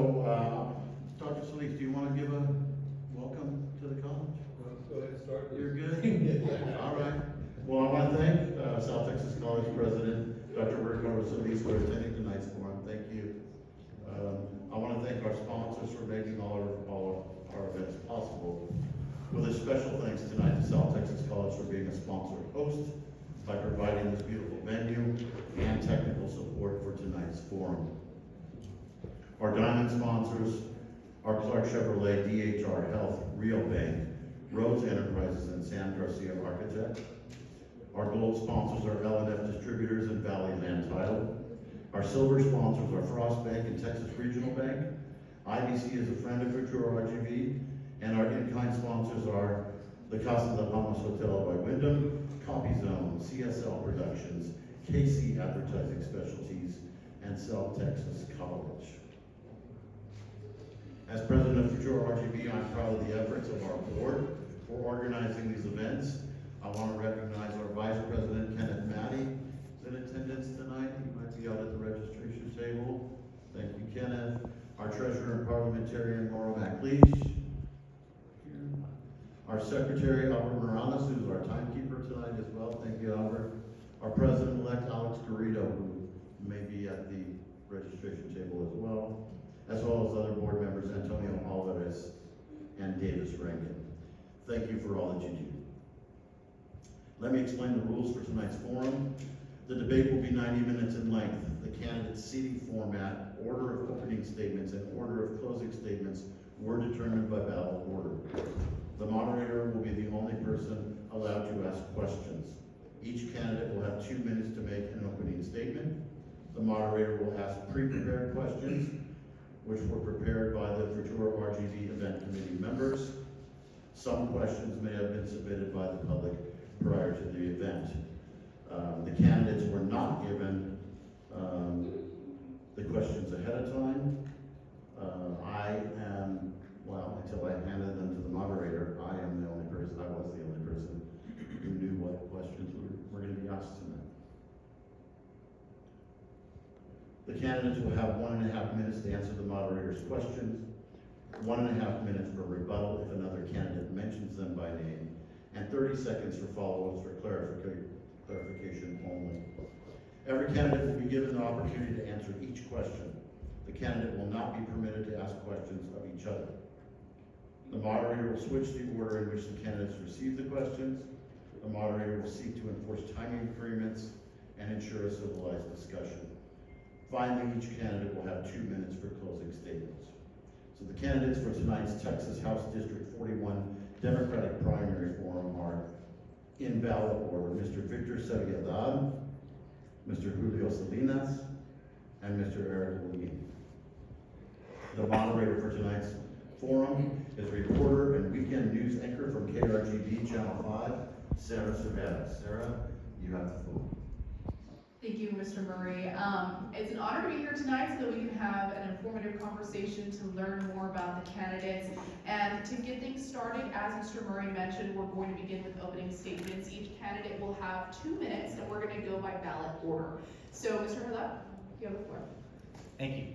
Dr. Solis, do you want to give a welcome to the college? Go ahead and start. You're good? All right. Well, I want to thank South Texas College President, Dr. Julio Salinas, for attending tonight's forum. Thank you. I want to thank our sponsors for making all our events possible. With a special thanks tonight to South Texas College for being a sponsor host by providing this beautiful venue and technical support for tonight's forum. Our diamond sponsors are Clark Chevrolet, DHR Health, Rio Bank, Rhodes Enterprises, and Sam Garcia Architect. Our gold sponsors are L&F Distributors and Valley Land Title. Our silver sponsors are Frost Bank and Texas Regional Bank. IBC is a friend of Futuro RGV, and our in-kind sponsors are the Casa de Palmas Hotel by Wyndham, Copy Zone, CSL Productions, KC Advertising Specialties, and South Texas College. As president of Futuro RGV, I'm proud of the efforts of our board for organizing these events. I want to recognize our vice president, Kenneth Matty, who's in attendance tonight. He might be out at the registration table. Thank you, Kenneth. Our treasurer and parliamentarian, Laura McLeish. Our secretary, Albert Morales, who's our timekeeper tonight as well. Thank you, Albert. Our president-elect, Alex Garrido, who may be at the registration table as well as other board members, Antonio Alvarez and Davis Rankin. Thank you for all that you do. Let me explain the rules for tonight's forum. The debate will be 90 minutes in length. The candidate's seating format, order of opening statements, and order of closing statements were determined by ballot order. The moderator will be the only person allowed to ask questions. Each candidate will have 2 minutes to make an opening statement. The moderator will ask pre-prepared questions, which were prepared by the Futuro RGV event committee members. Some questions may have been submitted by the public prior to the event. The candidates were not given the questions ahead of time. Until I handed them to the moderator, I was the only person who knew what questions were going to be asked tonight. The candidates will have 1.5 minutes to answer the moderator's questions, 1.5 minutes for rebuttal if another candidate mentions them by name, and 30 seconds for follow-ups for clarification only. Every candidate will be given the opportunity to answer each question. The candidate will not be permitted to ask questions of each other. The moderator will switch the order in which the candidates receive the questions. The moderator will seek to enforce timing agreements and ensure a civilized discussion. Finally, each candidate will have 2 minutes for closing statements. So the candidates for tonight's Texas House District 41 Democratic Primary Forum are in ballot order: Mr. Victor Haddad, Mr. Julio Salinas, and Mr. Eric Holguin. The moderator for tonight's forum is reporter and weekend news anchor from KRGB Channel 5, Sarah Haddad. Sarah, you have the floor. Thank you, Mr. Murray. It's an honor to be here tonight so that we can have an informative conversation to learn more about the candidates. And to get things started, as Mr. Murray mentioned, we're going to begin with opening statements. Each candidate will have 2 minutes, and we're going to go by ballot order. So, Mr. Haddad, you have the floor. Thank you.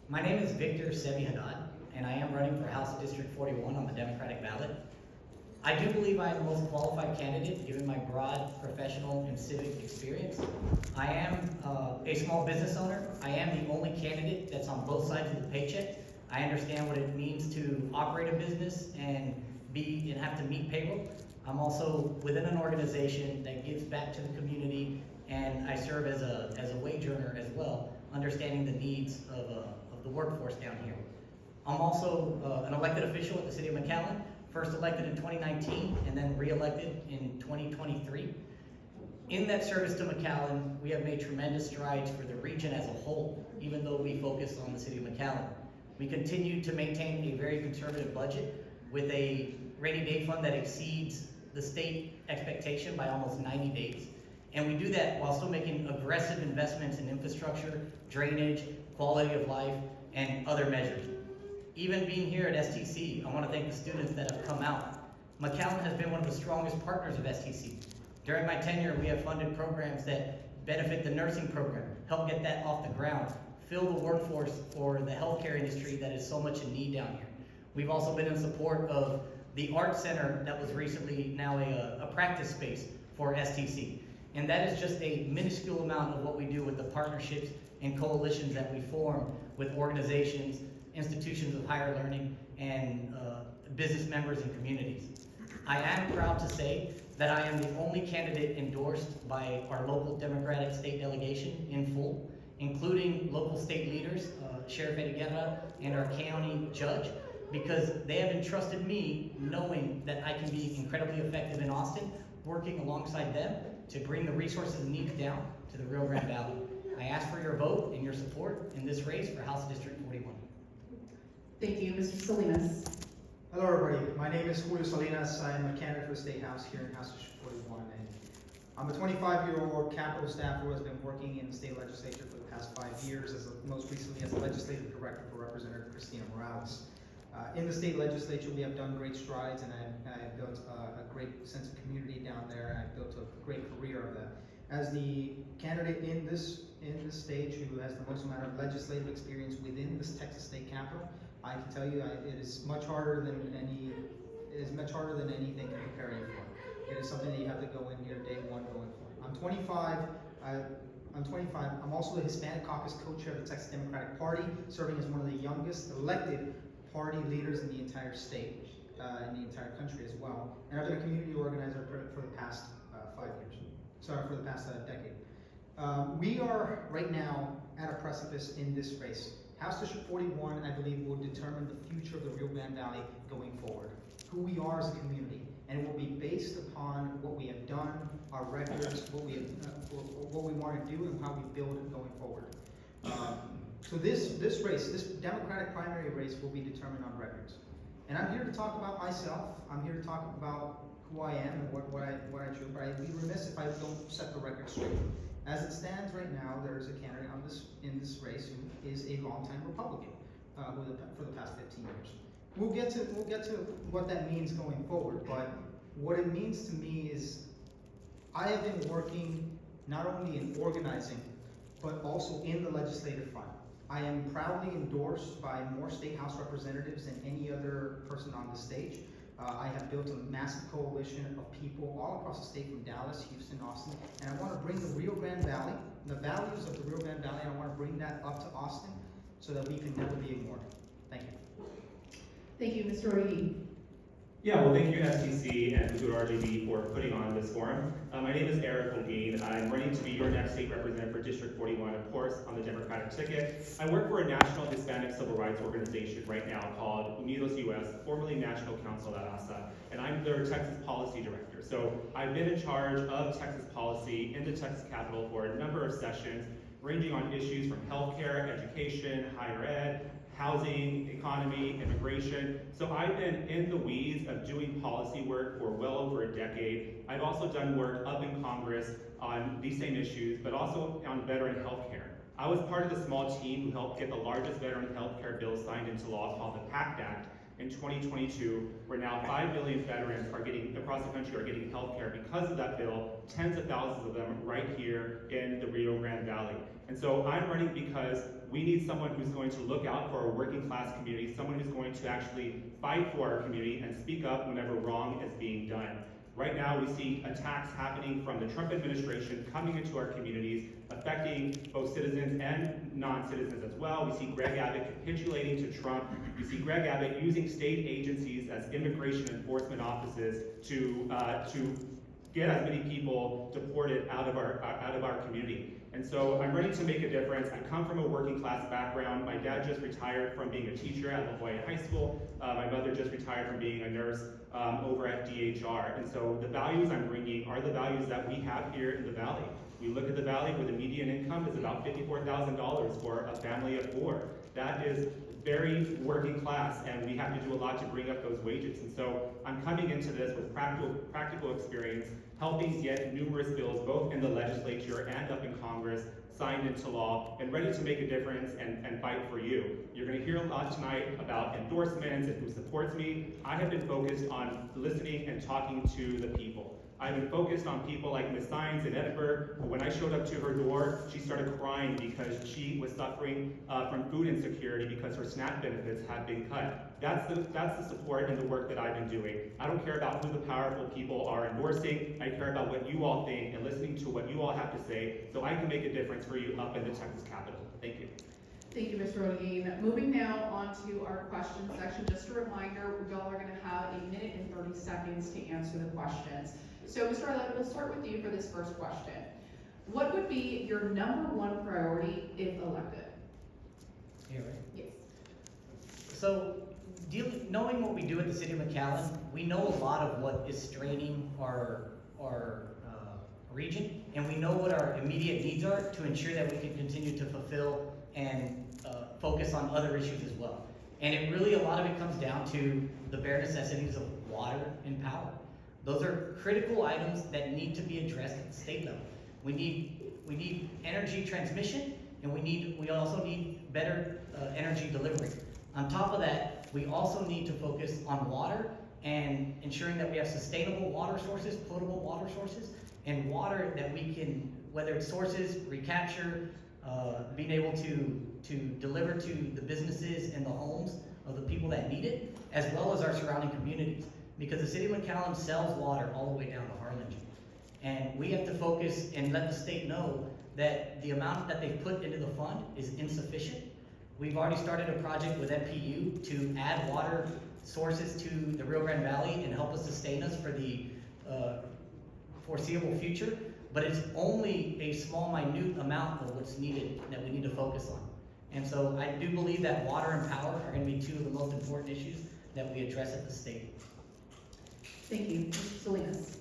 My name is Victor Haddad, and I am running for House District 41 on the Democratic ballot. I do believe I am the most qualified candidate given my broad professional and civic experience. I am a small business owner. I am the only candidate that's on both sides of the paycheck. I understand what it means to operate a business and have to meet payroll. I'm also within an organization that gives back to the community, and I serve as a wage earner as well, understanding the needs of the workforce down here. I'm also an elected official at the city of McAllen. First elected in 2019 and then re-elected in 2023. In that service to McAllen, we have made tremendous strides for the region as a whole, even though we focus on the city of McAllen. We continue to maintain a very conservative budget with a rainy day fund that exceeds the state expectation by almost 90 days. And we do that while still making aggressive investments in infrastructure, drainage, quality of life, and other measures. Even being here at STC, I want to thank the students that have come out. McAllen has been one of the strongest partners of STC. During my tenure, we have funded programs that benefit the nursing program, help get that off the ground, fill the workforce for the healthcare industry that is so much in need down here. We've also been in support of the art center that was recently now a practice space for STC. And that is just a minuscule amount of what we do with the partnerships and coalitions that we form with organizations, institutions of higher learning, and business members and communities. I am proud to say that I am the only candidate endorsed by our local Democratic state delegation in full, including local state leaders, Sheriff Guerra and our county judge, because they have entrusted me knowing that I can be incredibly effective in Austin, working alongside them to bring the resources needed down to the Rio Grande Valley. I ask for your vote and your support in this race for House District 41. Thank you, Mr. Salinas. Hello, everybody. My name is Julio Salinas. I am a candidate for the State House here in House District 41. And I'm a 25-year-old Capitol staffer who has been working in the state legislature for the past 5 years, most recently as a legislative director for Representative Christina Morales. In the state legislature, we have done great strides, and I have built a great sense of community down there, and I've built a great career of that. As the candidate in this stage who has the most amount of legislative experience within this Texas State Capitol, I can tell you it is much harder than anything can prepare you for. It is something that you have to go in here day one going for. I'm 25. I'm also the Hispanic Caucus co-chair of the Texas Democratic Party, serving as one of the youngest elected party leaders in the entire state, in the entire country as well. And I've been a community organizer for the past 5 years. Sorry, for the past decade. We are right now at a precipice in this race. House District 41, I believe, will determine the future of the Rio Grande Valley going forward, who we are as a community, and it will be based upon what we have done, our records, what we want to do, and how we build it going forward. So this race, this Democratic primary race, will be determined on records. And I'm here to talk about myself. I'm here to talk about who I am and what I do. But I'd be remiss if I don't set the record straight. As it stands right now, there is a candidate in this race who is a longtime Republican for the past 15 years. We'll get to what that means going forward. But what it means to me is I have been working not only in organizing, but also in the legislative front. I am proudly endorsed by more state house representatives than any other person on the stage. I have built a massive coalition of people all across the state, from Dallas, Houston, Austin, and I want to bring the Rio Grande Valley, the values of the Rio Grande Valley, and I want to bring that up to Austin so that we can never be ignored. Thank you. Thank you, Mr. Origi. Yeah, well, thank you, STC and Futuro RGV, for putting on this forum. My name is Holguin. I'm running to be your next state representative for District 41, of course, on the Democratic ticket. I work for a national Hispanic civil rights organization right now called Unidos US, formerly National Council at ASA, and I'm their Texas Policy Director. So I've been in charge of Texas policy in the Texas Capitol for a number of sessions, ranging on issues from healthcare, education, higher ed, housing, economy, immigration. So I've been in the weeds of doing policy work for well over a decade. I've also done work up in Congress on these same issues, but also on veteran healthcare. I was part of the small team who helped get the largest veteran healthcare bill signed into law, called the PACT Act, in 2022, where now 5 million veterans across the country are getting healthcare because of that bill, tens of thousands of them right here in the Rio Grande Valley. And so I'm running because we need someone who's going to look out for our working class community, someone who's going to actually fight for our community and speak up whenever wrong is being done. Right now, we see attacks happening from the Trump administration coming into our communities, affecting both citizens and non-citizens as well. We see Greg Abbott capitulating to Trump. We see Greg Abbott using state agencies as immigration enforcement offices to get as many people deported out of our community. And so I'm ready to make a difference. I come from a working class background. My dad just retired from being a teacher at La Jolla High School. My mother just retired from being a nurse over at DHR. And so the values I'm bringing are the values that we have here in the Valley. We look at the Valley where the median income is about $54,000 for a family of 4. That is very working class, and we have to do a lot to bring up those wages. And so I'm coming into this with practical experience, helping get numerous bills, both in the legislature and up in Congress, signed into law, and ready to make a difference and fight for you. You're going to hear a lot tonight about endorsements and who supports me. I have been focused on listening and talking to the people. I've been focused on people like Ms. Sines in Edinburgh, who when I showed up to her door, she started crying because she was suffering from food insecurity because her SNAP benefits had been cut. That's the support and the work that I've been doing. I don't care about who the powerful people are endorsing. I care about what you all think and listening to what you all have to say so I can make a difference for you up in the Texas Capitol. Thank you. Thank you, Mr. Holguin. Moving now on to our question section. Just a reminder, we all are going to have 1 minute and 30 seconds to answer the questions. So, Mr. Haddad, we'll start with you for this first question. What would be your #1 priority if elected? Yeah, right. Yes. So, knowing what we do at the city of McAllen, we know a lot of what is straining our region, and we know what our immediate needs are to ensure that we can continue to fulfill and focus on other issues as well. And it really, a lot of it comes down to the bare necessities of water and power. Those are critical items that need to be addressed at the state level. We need energy transmission, and we also need better energy delivery. On top of that, we also need to focus on water and ensuring that we have sustainable water sources, potable water sources, and water that we can, whether it's sources, recapture, being able to deliver to the businesses and the homes of the people that need it, as well as our surrounding communities. Because the city of McAllen sells water all the way down to Harlingen. And we have to focus and let the state know that the amount that they've put into the fund is insufficient. We've already started a project with MPU to add water sources to the Rio Grande Valley and help us sustain us for the foreseeable future, but it's only a small, minute amount of what's needed that we need to focus on. And so I do believe that water and power are going to be two of the most important issues that we address at the state. Thank you. Mr. Salinas.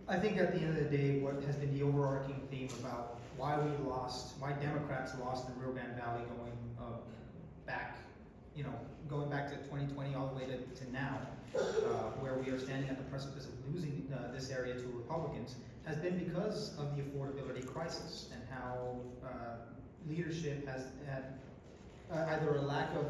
I think at the end of the day, what has been the overarching theme about why Democrats lost the Rio Grande Valley going back to 2020 all the way to now, where we are standing at the precipice of losing this area to Republicans, has been because of the affordability crisis and how leadership has had either a lack of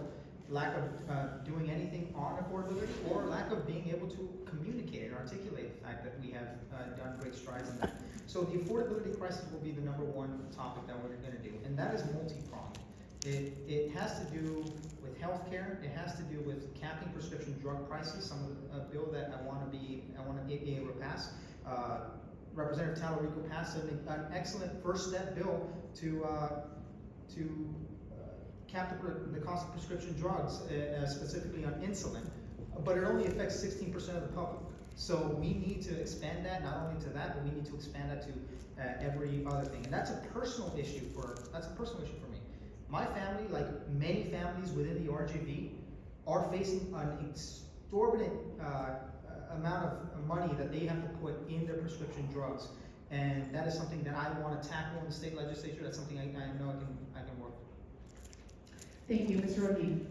doing anything on affordability or lack of being able to communicate and articulate the fact that we have done great strides in that. So the affordability crisis will be the #1 topic that we're going to do, and that is multi-pronged. It has to do with healthcare. It has to do with capping prescription drug prices. Some of the bill that I want to be able to pass. Representative Talarico passed an excellent first step bill to cap the cost of prescription drugs, specifically on insulin, but it only affects 16% of the public. So we need to expand that, not only to that, but we need to expand that to every other thing. And that's a personal issue for me. My family, like many families within the RGV, are facing an exorbitant amount of money that they have to put in their prescription drugs. And that is something that I want to tackle in the state legislature. That's something I know I can work with. Thank you. Mr. Holguin.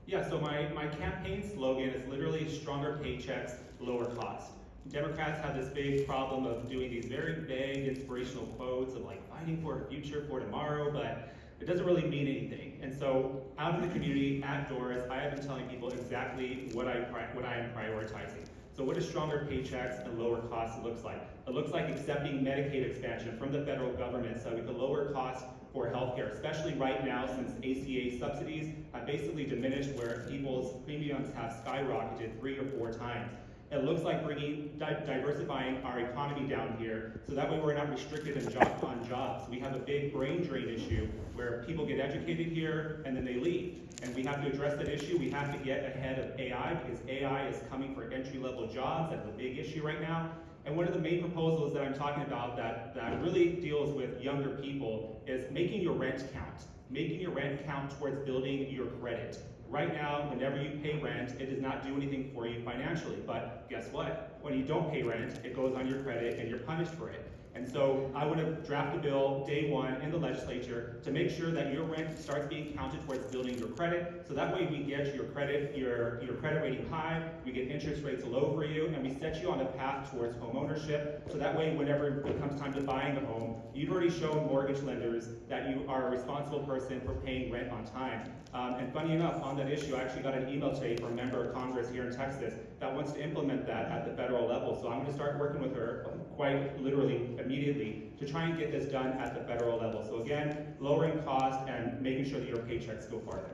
Yeah, so my campaign slogan is literally stronger paychecks, lower cost. Democrats have this big problem of doing these very vague inspirational quotes of like fighting for a future for tomorrow, but it doesn't really mean anything. And so out in the community, outdoors, I have been telling people exactly what I am prioritizing. So what does stronger paychecks and lower costs looks like? It looks like accepting Medicaid expansion from the federal government so we can lower costs for healthcare, especially right now since ACA subsidies have basically diminished where people's premiums have skyrocketed 3 or 4 times. It looks like diversifying our economy down here so that way we're not restricted on jobs. We have a big brain drain issue where people get educated here and then they leave. And we have to address that issue. We have to get ahead of AI because AI is coming for entry-level jobs. That's a big issue right now. And one of the main proposals that I'm talking about that really deals with younger people is making your rent count. Making your rent count towards building your credit. Right now, whenever you pay rent, it does not do anything for you financially. But guess what? When you don't pay rent, it goes on your credit and you're punished for it. And so I would have drafted a bill day one in the legislature to make sure that your rent starts being counted towards building your credit. So that way we get your credit rating high, we get interest rates low for you, and we set you on a path towards home ownership. So that way, whenever it comes time to buying a home, you've already shown mortgage lenders that you are a responsible person for paying rent on time. And funny enough, on that issue, I actually got an email today from a member of Congress here in Texas that wants to implement that at the federal level. So I'm going to start working with her quite literally immediately to try and get this done at the federal level. So again, lowering cost and making sure that your paychecks go farther.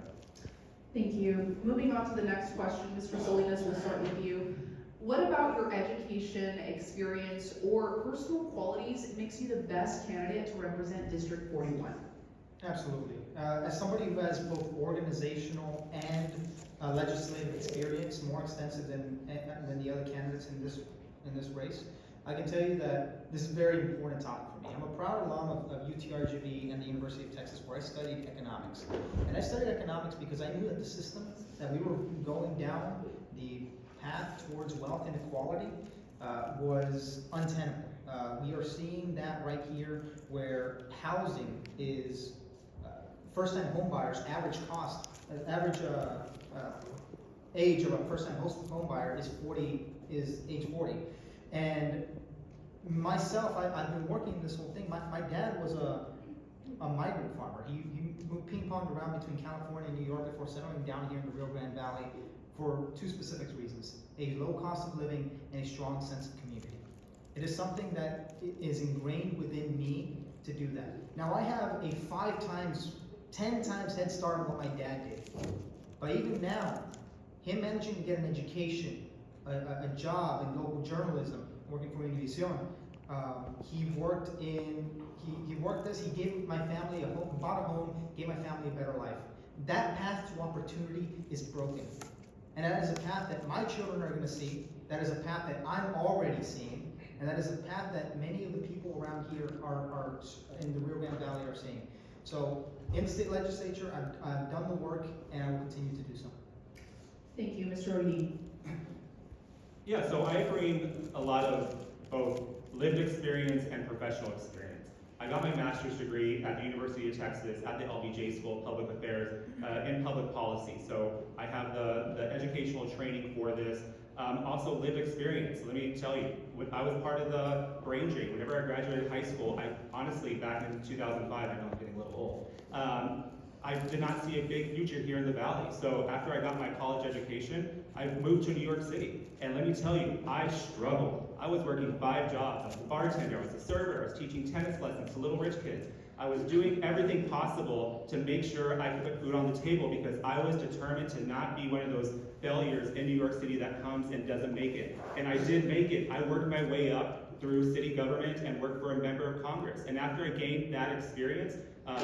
Thank you. Moving on to the next question, Mr. Salinas, we'll start with you. What about your education, experience, or personal qualities makes you the best candidate to represent District 41? Absolutely. As somebody who has both organizational and legislative experience, more extensive than the other candidates in this race, I can tell you that this is a very important topic for me. I'm a proud alum of Futuro RGV and the University of Texas, where I studied economics. And I studied economics because I knew that the system that we were going down, the path towards wealth inequality, was untenable. We are seeing that right here, where housing is first-time home buyers, average age of a first-time home buyer is age 40. And myself, I've been working this whole thing. My dad was a migrant farmer. He ping-ponged around between California and New York before settling down here in the Rio Grande Valley for two specific reasons: a low cost of living and a strong sense of community. It is something that is ingrained within me to do that. Now, I have a 10 times head start on what my dad did. But even now, him managing to get an education, a job in local journalism, working for Univision, he gave my family a home, bought a home, gave my family a better life. That path to opportunity is broken. And that is a path that my children are gonna see, that is a path that I'm already seeing, and that is a path that many of the people around here are in the Rio Grande Valley are seeing. So in the state legislature, I've done the work, and I will continue to do so. Thank you, Mr. O'Neill. Yeah, so I bring a lot of both lived experience and professional experience. I got my master's degree at the University of Texas at the LBJ School of Public Affairs in public policy. So I have the educational training for this. Also lived experience. Let me tell you, I was part of the brain drain. Whenever I graduated high school, I honestly, back in 2005, I know I'm getting a little old, I did not see a big future here in the Valley. So after I got my college education, I moved to New York City. And let me tell you, I struggled. I was working 5 jobs. I was a bartender, I was a server, I was teaching tennis lessons to little rich kids. I was doing everything possible to make sure I could put food on the table because I was determined to not be one of those failures in New York City that comes and doesn't make it. And I did make it. I worked my way up through city government and worked for a member of Congress. And after I gained that experience,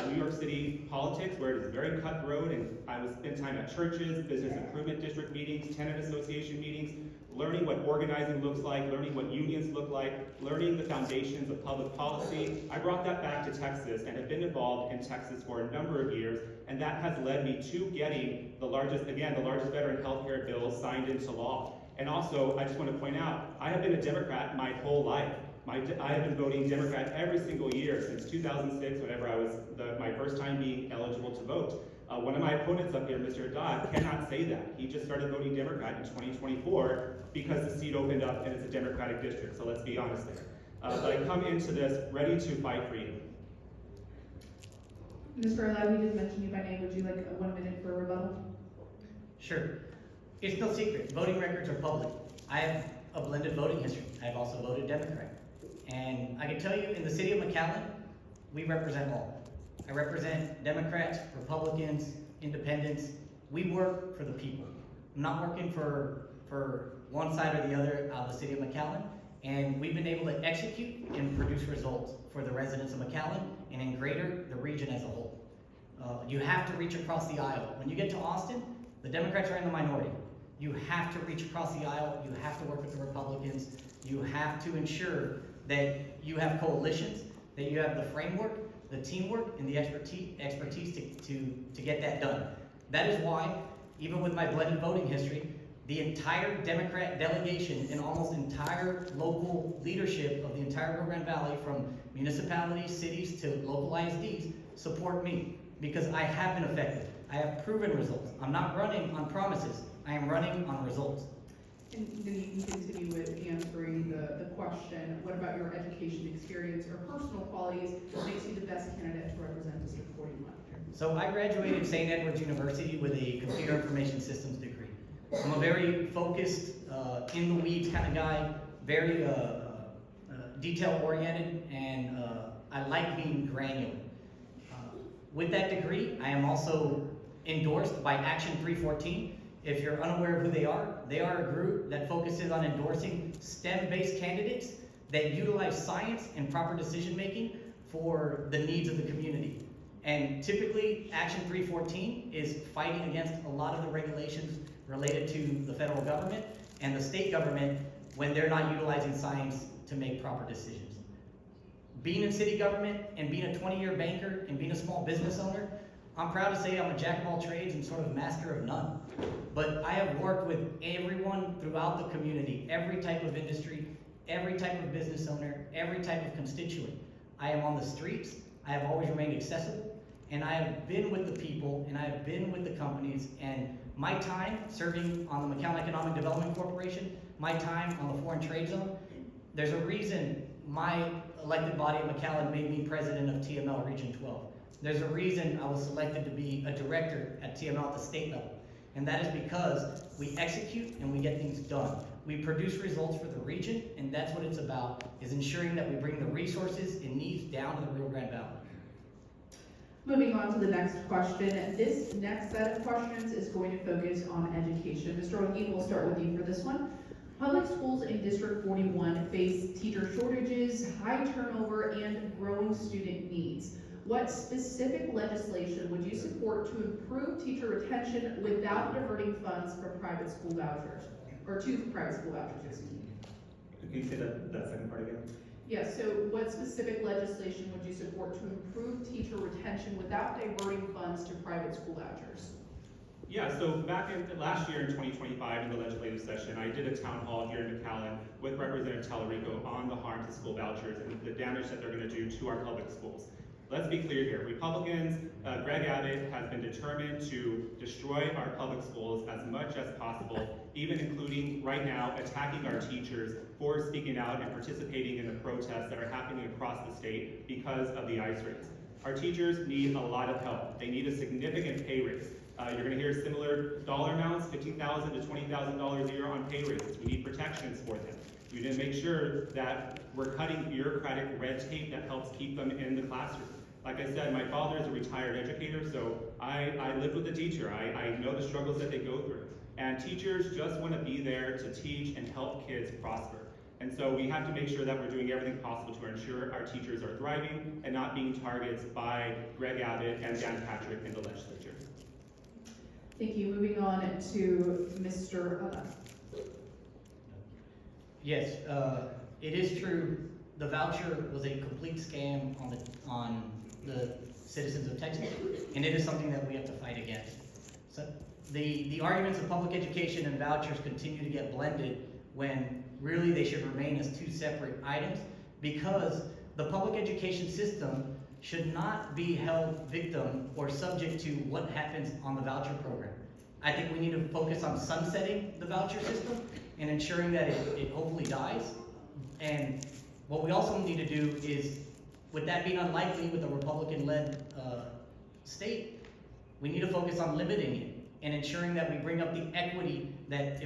New York City politics, where it is very cutthroat, and I was spent time at churches, business improvement district meetings, tenant association meetings, learning what organizing looks like, learning what unions look like, learning the foundations of public policy. I brought that back to Texas and have been involved in Texas for a number of years, and that has led me to getting the largest veteran healthcare bill signed into law. And also, I just want to point out, I have been a Democrat my whole life. I have been voting Democrat every single year since 2006, whenever I was my first time being eligible to vote. One of my opponents up here, Mr. Haddad, cannot say that. He just started voting Democrat in 2024 because the seat opened up and it's a Democratic district, so let's be honest there. But I come into this ready to fight for you. Mr. Haddad, we didn't mention you by name. Would you like 1 minute for a rebuttal? Sure. It's no secret. Voting records are public. I have a blended voting history. I've also voted Democrat. And I can tell you, in the city of McAllen, we represent all. I represent Democrats, Republicans, Independents. We work for the people. I'm not working for one side or the other of the city of McAllen. And we've been able to execute and produce results for the residents of McAllen and in greater the region as a whole. You have to reach across the aisle. When you get to Austin, the Democrats are in the minority. You have to reach across the aisle. You have to work with the Republicans. You have to ensure that you have coalitions, that you have the framework, the teamwork, and the expertise to get that done. That is why, even with my blended voting history, The entire Democrat delegation and almost entire local leadership of the entire Rio Grande Valley, from municipalities, cities to local ISDs, support me because I have been effective. I have proven results. I'm not running on promises. I am running on results. And then you can continue with answering the question, what about your education experience or personal qualities that makes you the best candidate to represent District 41? So I graduated St. Edward's University with a computer information systems degree. I'm a very focused, in the weeds kind of guy, very detail oriented, and I like being granular. With that degree, I am also endorsed by Action 314. If you're unaware of who they are a group that focuses on endorsing STEM-based candidates that utilize science and proper decision-making for the needs of the community. And typically, Action 314 is fighting against a lot of the regulations related to the federal government and the state government when they're not utilizing science to make proper decisions. Being in city government and being a 20-year banker and being a small business owner, I'm proud to say I'm a jack of all trades and sort of master of none. But I have worked with everyone throughout the community, every type of industry, every type of business owner, every type of constituent. I am on the streets, I have always remained accessible, and I have been with the people, and I have been with the companies, and my time serving on the McAllen Economic Development Corporation, my time on the Foreign Trade Zone, there's a reason my elected body at McAllen made me president of TML Region 12. There's a reason I was selected to be a director at TML at the state level. And that is because we execute and we get things done. We produce results for the region, and that's what it's about, is ensuring that we bring the resources and needs down to the Rio Grande Valley. Moving on to the next question. This next set of questions is going to focus on education. Mr. Holguin, we'll start with you for this one. Public schools in District 41 face teacher shortages, high turnover, and growing student needs. What specific legislation would you support to improve teacher retention without diverting funds from private school vouchers, or to private school vouchers, excuse me? Can you say that second part again? Yes, so what specific legislation would you support to improve teacher retention without diverting funds to private school vouchers? Yeah, so back in last year in 2025 in the legislative session, I did a town hall here in McAllen with Representative Tallarico on the harm to school vouchers and the damage that they're going to do to our public schools. Let's be clear here. Republicans, Greg Abbott has been determined to destroy our public schools as much as possible, even including right now attacking our teachers for speaking out and participating in the protests that are happening across the state because of the ICE rates. Our teachers need a lot of help. They need a significant pay raise. You're going to hear similar dollar amounts, $15,000 to $20,000 a year on pay raises. We need protections for them. We need to make sure that we're cutting bureaucratic red tape that helps keep them in the classroom. Like I said, my father is a retired educator, so I lived with a teacher. I know the struggles that they go through. And teachers just want to be there to teach and help kids prosper. And so we have to make sure that we're doing everything possible to ensure our teachers are thriving and not being targets by Greg Abbott and Dan Patrick in the legislature. Thank you. Moving on to Mr. Haddad. Yes, it is true. The voucher was a complete scam on the citizens of Texas, and it is something that we have to fight against. So the arguments of public education and vouchers continue to get blended when really they should remain as two separate items, because the public education system should not be held victim or subject to what happens on the voucher program. I think we need to focus on sunsetting the voucher system and ensuring that it hopefully dies. And what we also need to do is, with that being unlikely with a Republican-led state, we need to focus on limiting it and ensuring that we bring up the equity that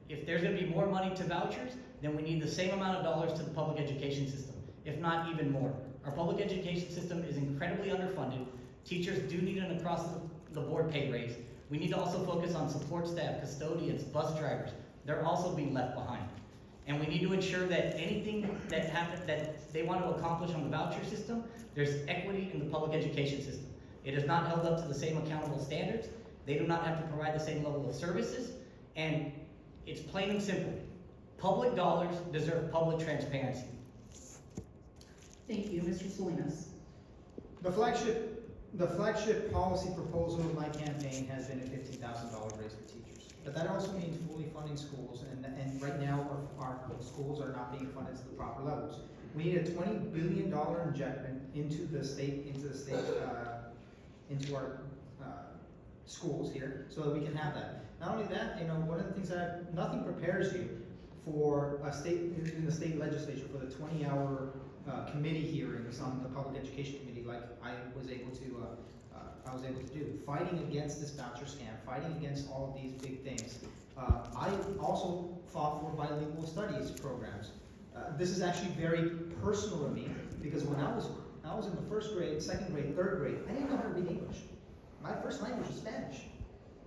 if there's going to be more money to vouchers, then we need the same amount of dollars to the public education system, if not even more. Our public education system is incredibly underfunded. Teachers do need an across-the-board pay raise. We need to also focus on support staff, custodians, bus drivers. They're also being left behind. And we need to ensure that anything that they want to accomplish on the voucher system, there's equity in the public education system. It is not held up to the same accountable standards. They do not have to provide the same level of services. And it's plain and simple. Public dollars deserve public transparency. Thank you. Mr. Salinas. The flagship The flagship policy proposal of my campaign has been a $15,000 raise for teachers. But that also means fully funding schools, and right now, our schools are not being funded to the proper levels. We need a $20 billion injection into our schools here, so that we can have that. Not only that, one of the things that nothing prepares you for in the state legislature for the 20-hour committee hearings on the public education committee, like I was able to do, fighting against this voucher scam, fighting against all of these big things. I also fought for bilingual studies programs. This is actually very personal to me, because when I was in the first grade, second grade, third grade, I didn't know how to read English. My first language is Spanish.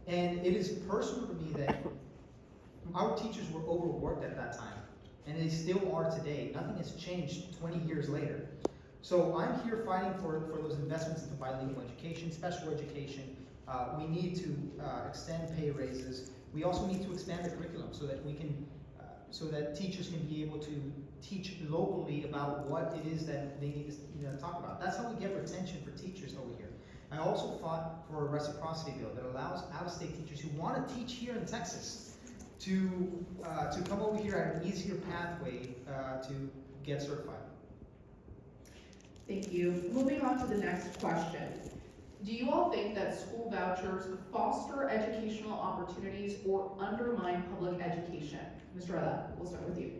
And it is personal to me that our teachers were overworked at that time, and they still are today. Nothing has changed 20 years later. So I'm here fighting for those investments into bilingual education, special education. We need to extend pay raises. We also need to expand the curriculum so that we can, so that teachers can be able to teach locally about what it is that they need to talk about. That's how we get retention for teachers over here. I also fought for a reciprocity bill that allows out-of-state teachers who want to teach here in Texas to come over here at an easier pathway to get certified. Thank you. Moving on to the next question. Do you all think that school vouchers foster educational opportunities or undermine public education? Mr. Haddad, we'll start with you.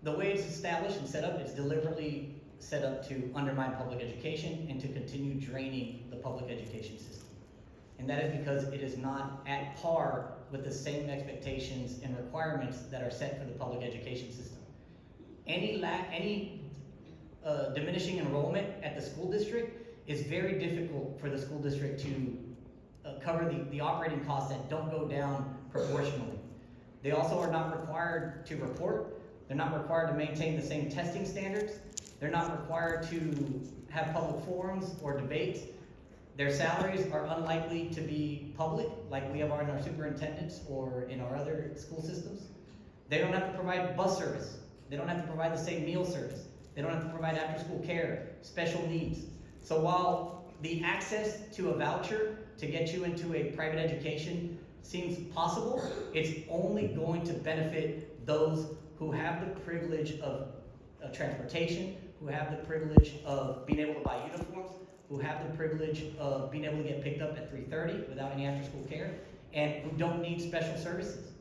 The way it's established and set up, it's deliberately set up to undermine public education and to continue draining the public education system. And that is because it is not at par with the same expectations and requirements that are set for the public education system. Any diminishing enrollment at the school district is very difficult for the school district to cover the operating costs that don't go down proportionally. They also are not required to report. They're not required to maintain the same testing standards. They're not required to have public forums or debates. Their salaries are unlikely to be public, like we have in our superintendents or in our other school systems. They don't have to provide bus service. They don't have to provide the same meal service. They don't have to provide after-school care, special needs. So while the access to a voucher to get you into a private education seems possible, it's only going to benefit those who have the privilege of transportation, who have the privilege of being able to buy uniforms, who have the privilege of being able to get picked up at 3:30 without any after-school care, and who don't need special services.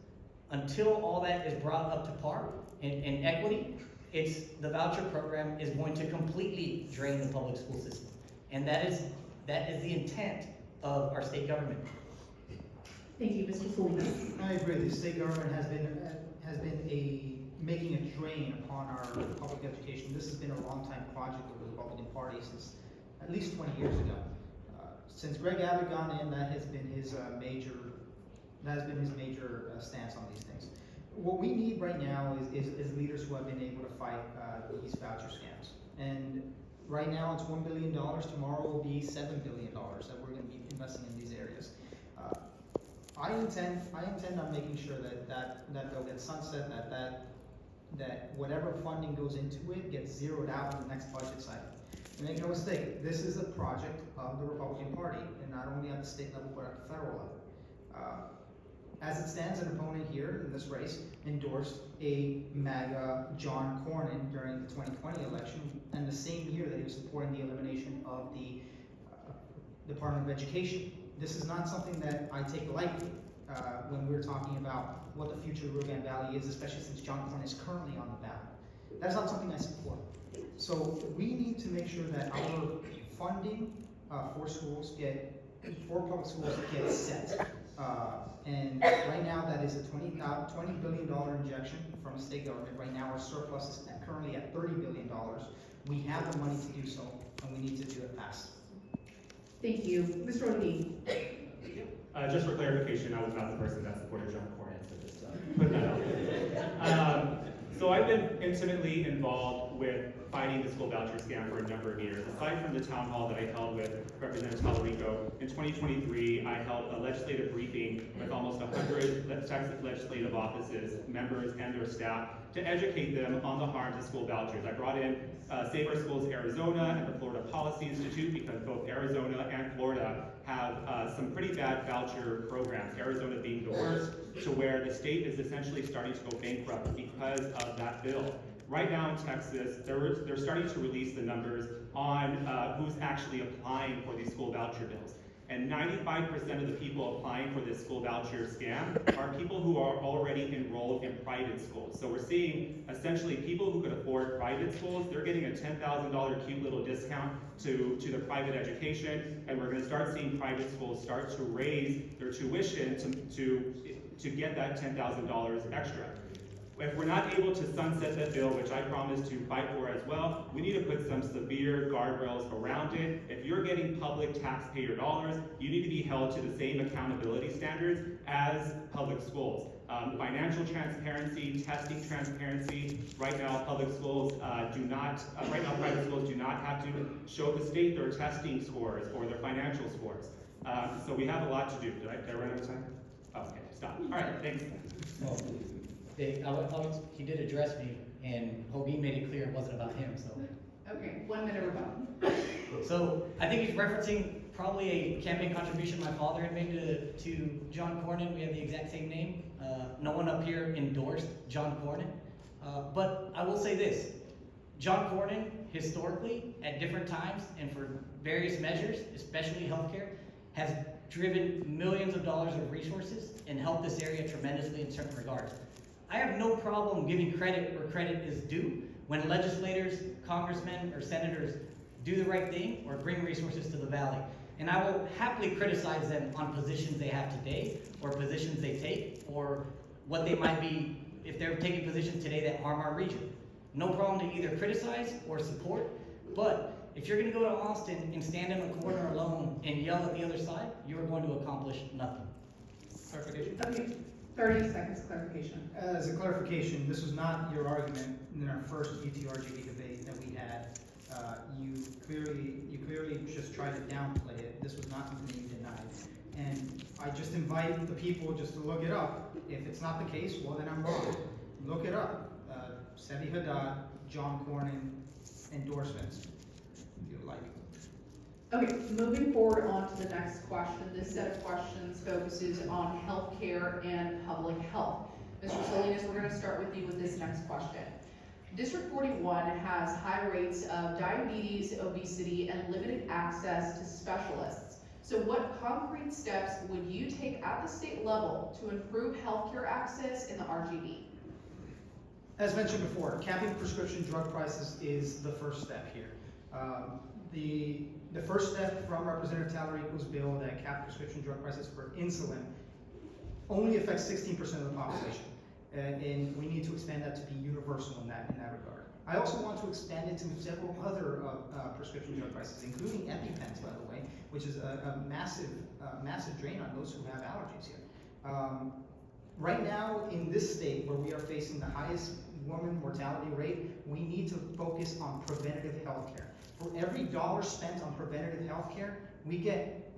Until all that is brought up to par in equity, the voucher program is going to completely drain the public school system. And that is the intent of our state government. Thank you, Mr. Salinas. I agree. The state government has been making a drain upon our public education. This has been a long-time project of the Republican Party since at least 20 years ago. Since Greg Abbott got in, that has been his major stance on these things. What we need right now is leaders who have been able to fight these voucher scams. And right now it's $1 billion. Tomorrow will be $7 billion that we're going to be investing in these areas. I intend on making sure that bill gets sunset, that whatever funding goes into it gets zeroed out in the next budget cycle. And make no mistake, this is a project of the Republican Party, and not only at the state level, but at the federal level. As it stands, an opponent here in this race endorsed a MAGA John Cornyn during the 2020 election, and the same year that he was supporting the elimination of the Department of Education. This is not something that I take lightly when we're talking about what the future of Rio Grande Valley is, especially since John Cornyn is currently on the ballot. That's not something I support. So we need to make sure that our funding for public schools gets set. And right now that is a $20 billion injection from the state government. Right now our surplus is currently at $30 billion. We have the money to do so, and we need to do it fast. Thank you. Mr. Holguin. Just for clarification, I was not the person that supported John Cornyn, so just put that out there. So I've been intimately involved with fighting the school voucher scam for a number of years. Aside from the town hall that I held with Representative Talarico, in 2023, I held a legislative briefing with almost 100 Texas legislative offices, members, and their staff to educate them on the harms of school vouchers. I brought in Save Our Schools Arizona and the Florida Policy Institute because both Arizona and Florida have some pretty bad voucher programs. Arizona being the worst, to where the state is essentially starting to go bankrupt because of that bill. Right now in Texas, they're starting to release the numbers on who's actually applying for these school voucher bills. And 95% of the people applying for this school voucher scam are people who are already enrolled in private schools. So we're seeing essentially people who could afford private schools, they're getting a $10,000 cute little discount to the private education, and we're gonna start seeing private schools start to raise their tuition to get that $10,000 extra. If we're not able to sunset that bill, which I promise to fight for as well, we need to put some severe guardrails around it. If you're getting public taxpayer dollars, you need to be held to the same accountability standards as public schools. Financial transparency, testing transparency. Right now, public schools private schools do not have to show the state their testing scores or their financial scores. So we have a lot to do. Did I run out of time? Oh, okay, stop. All right, thanks. He did address me, and Holguin made it clear it wasn't about him, so. Okay, 1 minute rebuttal. So I think he's referencing probably a campaign contribution my father had made to John Cornyn. We have the exact same name. No one up here endorsed John Cornyn. But I will say this, John Cornyn, historically, at different times and for various measures, especially healthcare, has driven millions of dollars of resources and helped this area tremendously in certain regards. I have no problem giving credit where credit is due when legislators, congressmen, or senators do the right thing or bring resources to the valley. And I will happily criticize them on positions they have today, or positions they take, or what they might be if they're taking positions today that harm our region. No problem to either criticize or support, but if you're gonna go to Austin and stand in a corner alone and yell at the other side, you are going to accomplish nothing. Clarification? Okay, 30 seconds clarification. As a clarification, this was not your argument in our first Futuro RGV debate that we had. You clearly just tried to downplay it. This was not something you denied. And I just invite the people just to look it up. If it's not the case, well then I'm wrong. Look it up. Sebi Haddad, John Cornyn, endorsements. If you like. Okay, moving forward on to the next question. This set of questions focuses on healthcare and public health. Mr. Salinas, we're going to start with you with this next question. District 41 has high rates of diabetes, obesity, and limited access to specialists. So what concrete steps would you take at the state level to improve healthcare access in the RGV? As mentioned before, capping prescription drug prices is the first step here. The first step from Representative Talarico's bill that capped prescription drug prices for insulin only affects 16% of the population. And we need to expand that to be universal in that regard. I also want to expand it to several other prescription drug prices, including EpiPens, by the way, which is a massive drain on those who have allergies here. Right now, in this state where we are facing the highest woman mortality rate, we need to focus on preventative health care. For every dollar spent on preventative health care, we get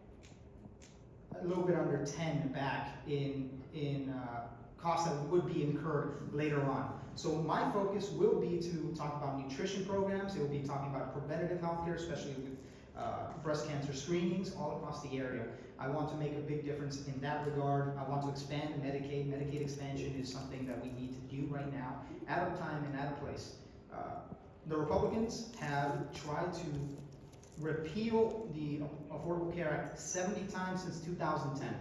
a little bit under 10 back in costs that would be incurred later on. So my focus will be to talk about nutrition programs. It will be talking about preventative health care, especially with breast cancer screenings all across the area. I want to make a big difference in that regard. I want to expand Medicaid. Medicaid expansion is something that we need to do right now, at a time and at a place. The Republicans have tried to repeal the Affordable Care Act 70 times since 2010.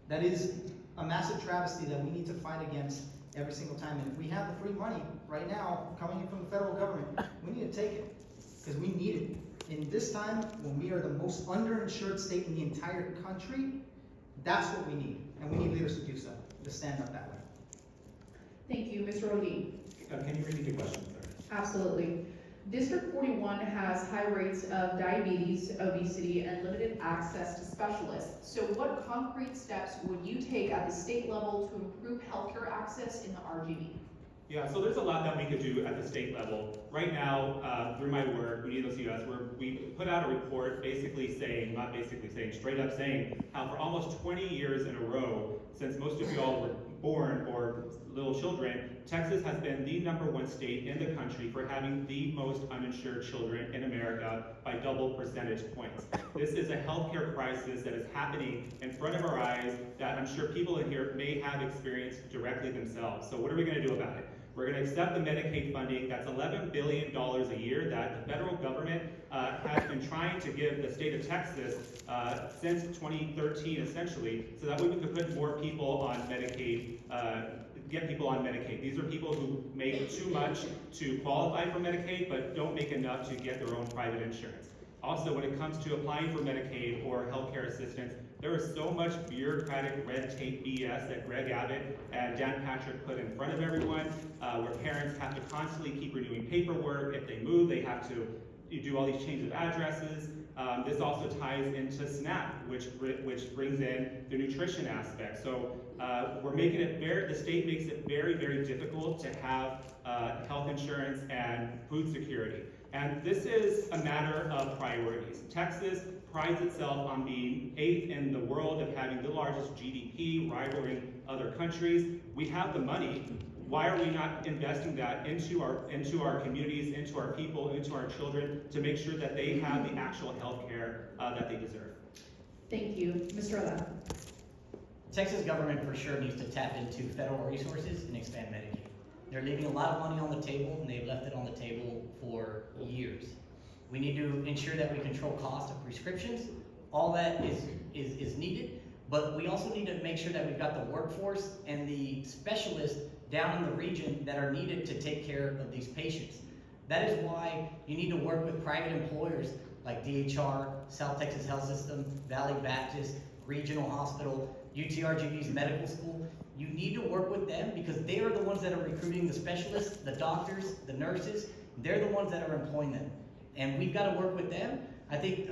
That is a massive travesty that we need to fight against every single time. And if we have the free money right now coming in from the federal government, we need to take it, because we need it. In this time, when we are the most underinsured state in the entire country, that's what we need. And we need leaders to do so, to stand up that way. Thank you, Mr. O'Gee. Can you repeat the question, sir? Absolutely. District 41 has high rates of diabetes, obesity, and limited access to specialists. So what concrete steps would you take at the state level to improve healthcare access in the RGV? Yeah, so there's a lot that we could do at the state level. Right now, through my work, Unidos US, we put out a report basically saying, not basically saying, straight up saying, how for almost 20 years in a row, since most of y'all were born or little children, Texas has been the #1 state in the country for having the most uninsured children in America by double percentage points. This is a healthcare crisis that is happening in front of our eyes that I'm sure people in here may have experienced directly themselves. So what are we gonna do about it? We're gonna accept the Medicaid funding, that's $11 billion a year that the federal government has been trying to give the state of Texas since 2013 essentially, so that we could put more people on Medicaid, get people on Medicaid. These are people who make too much to qualify for Medicaid, but don't make enough to get their own private insurance. Also, when it comes to applying for Medicaid or healthcare assistance, there is so much bureaucratic red tape BS that Greg Abbott and Dan Patrick put in front of everyone, where parents have to constantly keep renewing paperwork. If they move, they have to do all these changes of addresses. This also ties into SNAP, which brings in the nutrition aspect. So we're making it the state makes it very, very difficult to have health insurance and food security. And this is a matter of priorities. Texas prides itself on being 8th in the world of having the largest GDP, rivaling other countries. We have the money. Why are we not investing that into our communities, into our people, into our children, to make sure that they have the actual health care that they deserve? Thank you. Mr. Haddad. Texas government for sure needs to tap into federal resources and expand Medicaid. They're leaving a lot of money on the table, and they've left it on the table for years. We need to ensure that we control cost of prescriptions. All that is needed, but we also need to make sure that we've got the workforce and the specialists down in the region that are needed to take care of these patients. That is why you need to work with private employers like DHR, South Texas Health System, Valley Baptist, Regional Hospital, UTRGV's medical school. You need to work with them because they are the ones that are recruiting the specialists, the doctors, the nurses. They're the ones that are employing them. And we've got to work with them. I think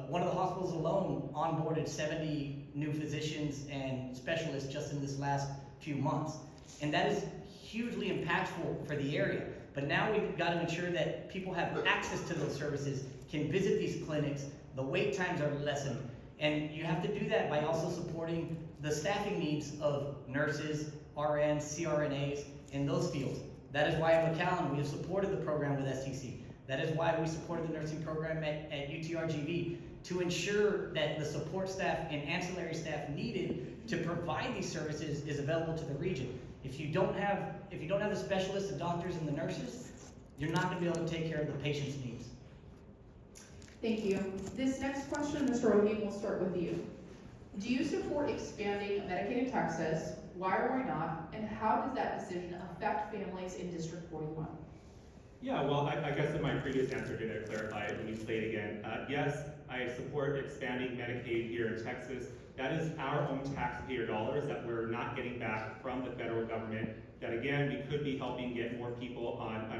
one of the hospitals alone onboarded 70 new physicians and specialists just in this last few months. And that is hugely impactful for the area. But now we've got to ensure that people have access to those services, can visit these clinics, the wait times are lessened. And you have to do that by also supporting the staffing needs of nurses, RNs, CRNAs, in those fields. That is why at McAllen we have supported the program with STC. That is why we supported the nursing program at UTRGV to ensure that the support staff and ancillary staff needed to provide these services is available to the region. If you don't have the specialists, the doctors, and the nurses, you're not going to be able to take care of the patient's needs. Thank you. This next question, Mr. Holguin, will start with you. Do you support expanding Medicaid in Texas? Why or why not? And how does that decision affect families in District 41? Yeah, well, I guess in my previous answer didn't clarify it. Let me say it again. Yes, I support expanding Medicaid here in Texas. That is our own taxpayer dollars that we're not getting back from the federal government. That again, we could be helping get more people on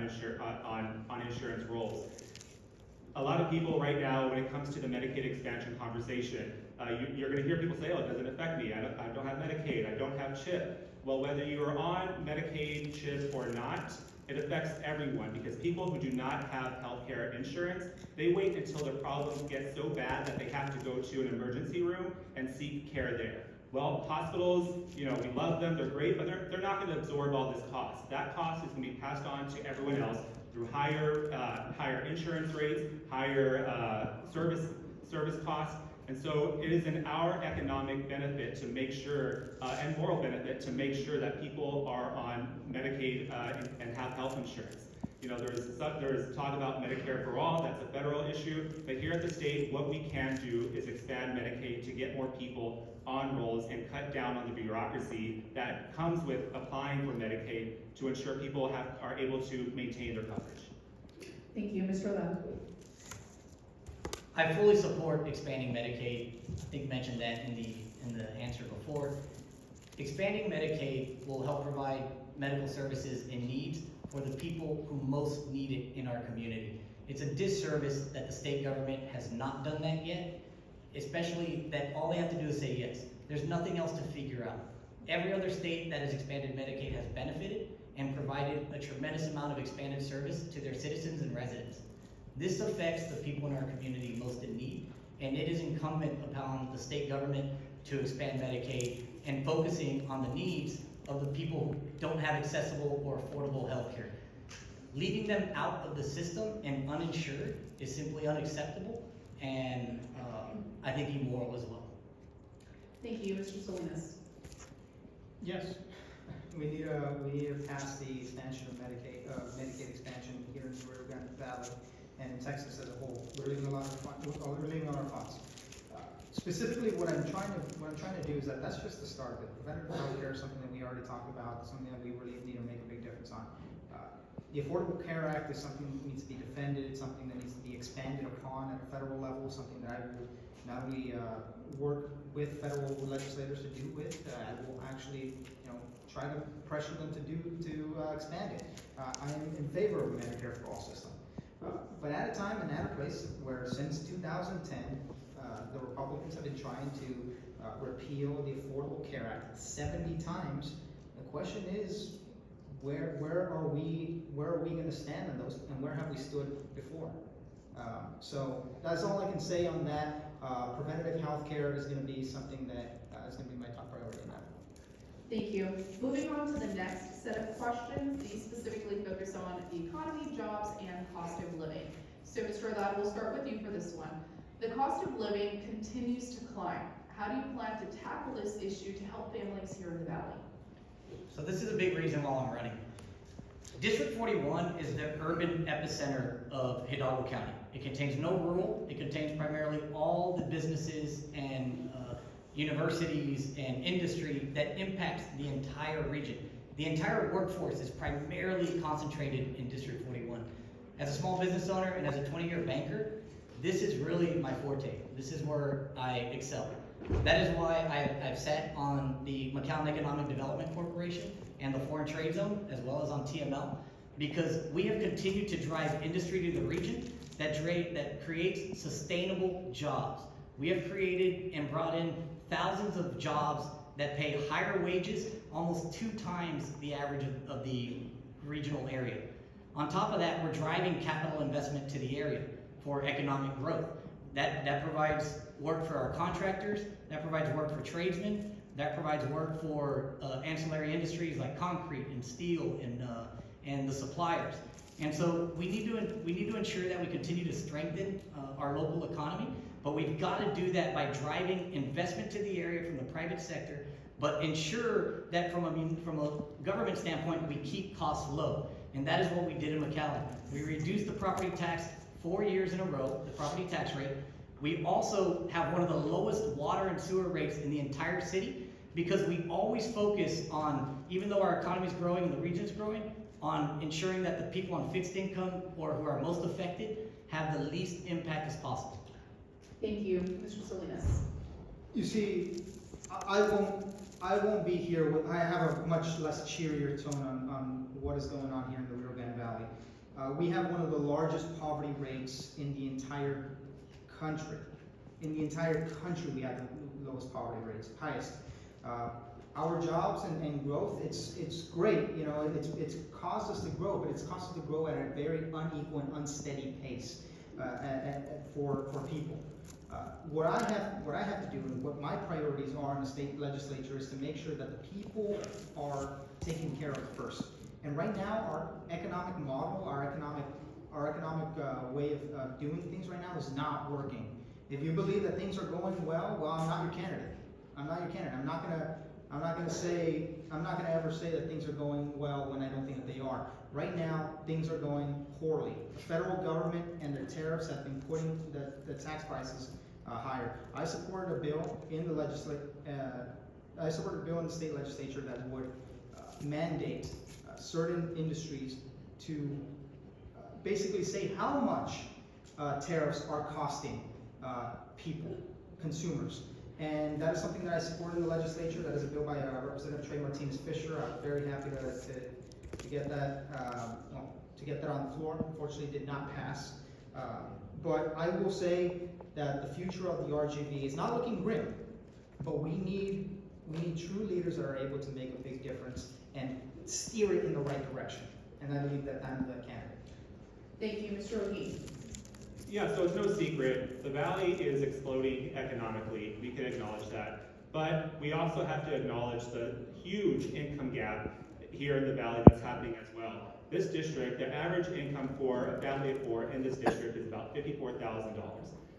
insurance rolls. A lot of people right now, when it comes to the Medicaid expansion conversation, you're going to hear people say, "Oh, it doesn't affect me. I don't have Medicaid. I don't have CHIP." Well, whether you are on Medicaid, CHIP, or not, it affects everyone because people who do not have healthcare insurance, they wait until their problems get so bad that they have to go to an emergency room and seek care there. Well, hospitals, we love them, they're great, but they're not going to absorb all this cost. That cost is going to be passed on to everyone else through higher insurance rates, higher service costs. And so it is in our economic benefit to make sure, and moral benefit to make sure that people are on Medicaid and have health insurance. There's talk about Medicare for all, that's a federal issue, but here at the state, what we can do is expand Medicaid to get more people on rolls and cut down on the bureaucracy that comes with applying for Medicaid to ensure people are able to maintain their coverage. Thank you, Mr. Haddad. I fully support expanding Medicaid. I think you mentioned that in the answer before. Expanding Medicaid will help provide medical services and needs for the people who most need it in our community. It's a disservice that the state government has not done that yet, especially that all they have to do is say yes. There's nothing else to figure out. Every other state that has expanded Medicaid has benefited, and provided a tremendous amount of expanded service to their citizens and residents. This affects the people in our community most in need, and it is incumbent upon the state government to expand Medicaid and focusing on the needs of the people who don't have accessible or affordable health care. Leaving them out of the system and uninsured is simply unacceptable, and I think immoral as well. Thank you, Mr. Salinas. Yes, we need to pass the expansion of Medicaid expansion here in the Rio Grande Valley and in Texas as a whole. We're leaving on our funds. Specifically, what I'm trying to do is that's just the start of it. Preventative health care is something that we already talked about, something that we really need to make a big difference on. The Affordable Care Act is something that needs to be defended. It's something that needs to be expanded upon at a federal level. Something that I will not only work with federal legislators to do with. I will actually, try to pressure them to expand it. I am in favor of a Medicare for All system, but at a time and at a place where since 2010, the Republicans have been trying to repeal the Affordable Care Act 70 times. The question is, where are we going to stand on those, and where have we stood before? So that's all I can say on that. Preventative health care is going to be something that is going to be my top priority now. Thank you. Moving on to the next set of questions. These specifically focus on the economy, jobs, and cost of living. So, Mr. Haddad, we'll start with you for this one. The cost of living continues to climb. How do you plan to tackle this issue to help families here in the Valley? So this is a big reason why I'm running. District 41 is the urban epicenter of Hidalgo County. It contains no rural. It contains primarily all the businesses and universities and industry that impacts the entire region. The entire workforce is primarily concentrated in District 41. As a small business owner and as a 20-year banker, this is really my forte. This is where I excel. That is why I've sat on the McAllen Economic Development Corporation and the Foreign Trade Zone, as well as on TML, because we have continued to drive industry to the region that creates sustainable jobs. We have created and brought in thousands of jobs that pay higher wages, almost 2 times the average of the regional area. On top of that, we're driving capital investment to the area for economic growth. That provides work for our contractors, that provides work for tradesmen, that provides work for ancillary industries like concrete and steel and the suppliers. And so we need to ensure that we continue to strengthen our local economy, but we've got to do that by driving investment to the area from the private sector, but ensure that from a government standpoint, we keep costs low. And that is what we did in McAllen. We reduced the property tax 4 years in a row, the property tax rate. We also have one of the lowest water and sewer rates in the entire city because we always focus on, even though our economy is growing and the region's growing, on ensuring that the people on fixed income or who are most affected have the least impact as possible. Thank you, Mr. Salinas. You see, I won't be here with, I have a much less cheerier tone on what is going on here in the Rio Grande Valley. We have one of the largest poverty rates in the entire country. In the entire country, we have the lowest poverty rates, highest. Our jobs and growth, it's great, it's caused us to grow, but it's caused us to grow at a very unequal and unsteady pace for people. What I have to do and what my priorities are in the state legislature is to make sure that the people are taken care of first. And right now, our economic model, our economic way of doing things right now is not working. If you believe that things are going well, I'm not your candidate. I'm not your candidate. I'm not gonna ever say that things are going well when I don't think that they are. Right now, things are going poorly. The federal government and their tariffs have been putting the tax prices higher. I supported a bill in the state legislature that would mandate certain industries to basically say how much tariffs are costing people, consumers. And that is something that I support in the legislature. That is a bill by Representative Trey Martinez-Fisher. I'm very happy to get that on the floor. Unfortunately, it did not pass. But I will say that the future of the RGV is not looking grim, but we need true leaders that are able to make a big difference and steer it in the right direction. And I leave that time to the candidate. Thank you, Mr. O'Gee. Yeah, so it's no secret, the valley is exploding economically, we can acknowledge that. But we also have to acknowledge the huge income gap here in the valley that's happening as well. This district, the average income for a family of four in this district is about $54,000.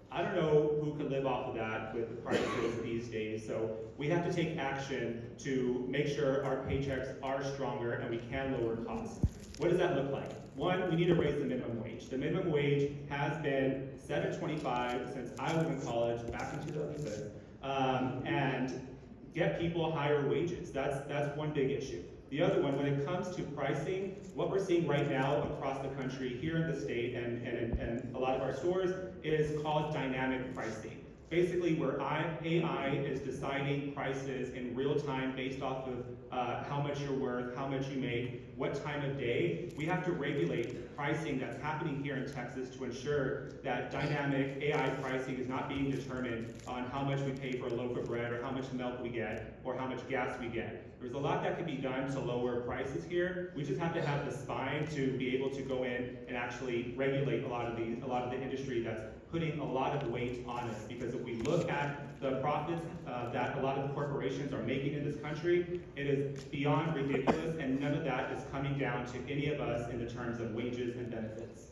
I don't know who can live off of that with the prices these days, so we have to take action to make sure our paychecks are stronger and we can lower costs. What does that look like? One, we need to raise the minimum wage. The minimum wage has been $7.25 since I was in college back in 2006, and get people higher wages. That's one big issue. The other one, when it comes to pricing, what we're seeing right now across the country, here in the state and a lot of our stores, is called dynamic pricing. Basically, where AI is deciding prices in real time based off of how much you're worth, how much you make, what time of day. We have to regulate pricing that's happening here in Texas to ensure that dynamic AI pricing is not being determined on how much we pay for a loaf of bread or how much milk we get or how much gas we get. There's a lot that can be done to lower prices here. We just have to have the spine to be able to go in and actually regulate a lot of the industry that's putting a lot of weight on us, because if we look at the profits that a lot of the corporations are making in this country, it is beyond ridiculous, and none of that is coming down to any of us in the terms of wages and benefits.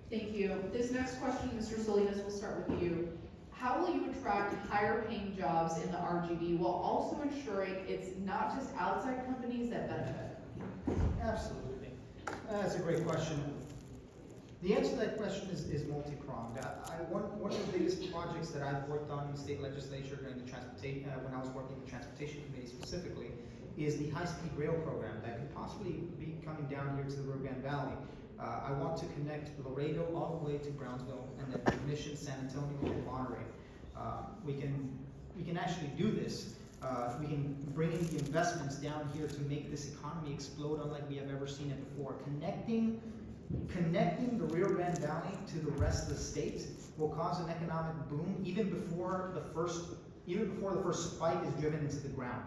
Thank you. This next question, Mr. Salinas, we'll start with you. How will you attract higher paying jobs in the RGV while also ensuring it's not just outside companies that benefit? Absolutely. That's a great question. The answer to that question is multi-pronged. One of the biggest projects that I've worked on in the state legislature during the transportation, when I was working in the transportation committee specifically, is the high-speed rail program that could possibly be coming down here to the Rio Grande Valley. I want to connect Laredo all the way to Brownsville and then Mission, San Antonio, and Monterey. We can actually do this. We can bring in the investments down here to make this economy explode unlike we have ever seen it before. Connecting the Rio Grande Valley to the rest of the state will cause an economic boom even before the first spike is driven into the ground.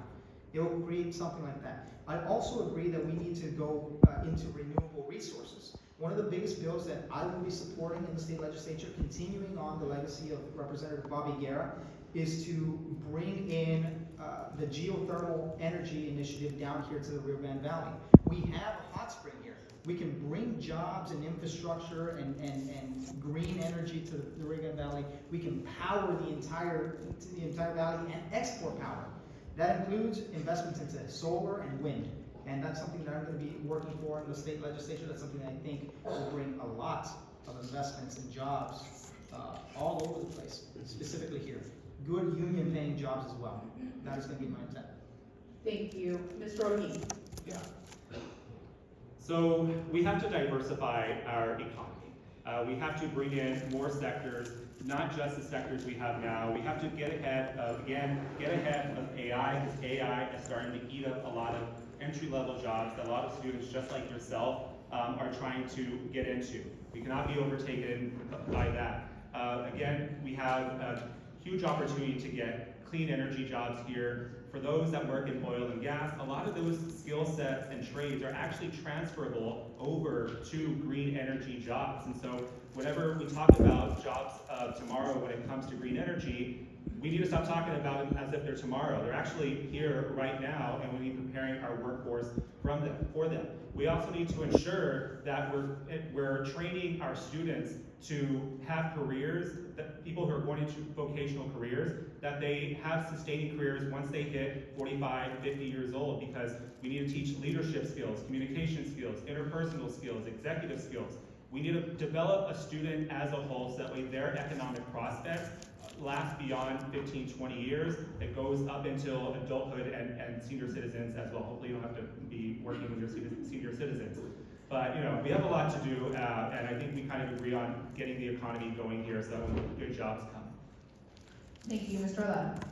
It will create something like that. I also agree that we need to go into renewable resources. One of the biggest bills that I will be supporting in the state legislature, continuing on the legacy of Representative Bobby Guerra, is to bring in the geothermal energy initiative down here to the Rio Grande Valley. We have a hot spring here. We can bring jobs and infrastructure and green energy to the Rio Grande Valley. We can power the entire valley and export power. That includes investments into solar and wind. And that's something that I'm going to be working for in the state legislature. That's something that I think will bring a lot of investments and jobs all over the place, specifically here. Good union-paying jobs as well. That is going to be my intent. Thank you. Mr. O'Gee. Yeah. So we have to diversify our economy. We have to bring in more sectors, not just the sectors we have now. We have to get ahead of AI, because AI is starting to eat up a lot of entry-level jobs that a lot of students just like yourself are trying to get into. We cannot be overtaken by that. Again, we have a huge opportunity to get clean energy jobs here. For those that work in oil and gas, a lot of those skill sets and trades are actually transferable over to green energy jobs. And so whenever we talk about jobs of tomorrow when it comes to green energy, we need to stop talking about them as if they're tomorrow. They're actually here right now, and we need to be preparing our workforce for them. We also need to ensure that we're training our students to have careers, that people who are going into vocational careers, that they have sustaining careers once they hit 45, 50 years old, because we need to teach leadership skills, communication skills, interpersonal skills, executive skills. We need to develop a student as a whole so that way their economic prospects last beyond 15, 20 years. It goes up until adulthood and senior citizens as well. Hopefully you don't have to be working with your senior citizens. But we have a lot to do, and I think we kind of agree on getting the economy going here so that good jobs come. Thank you, Mr. Haddad.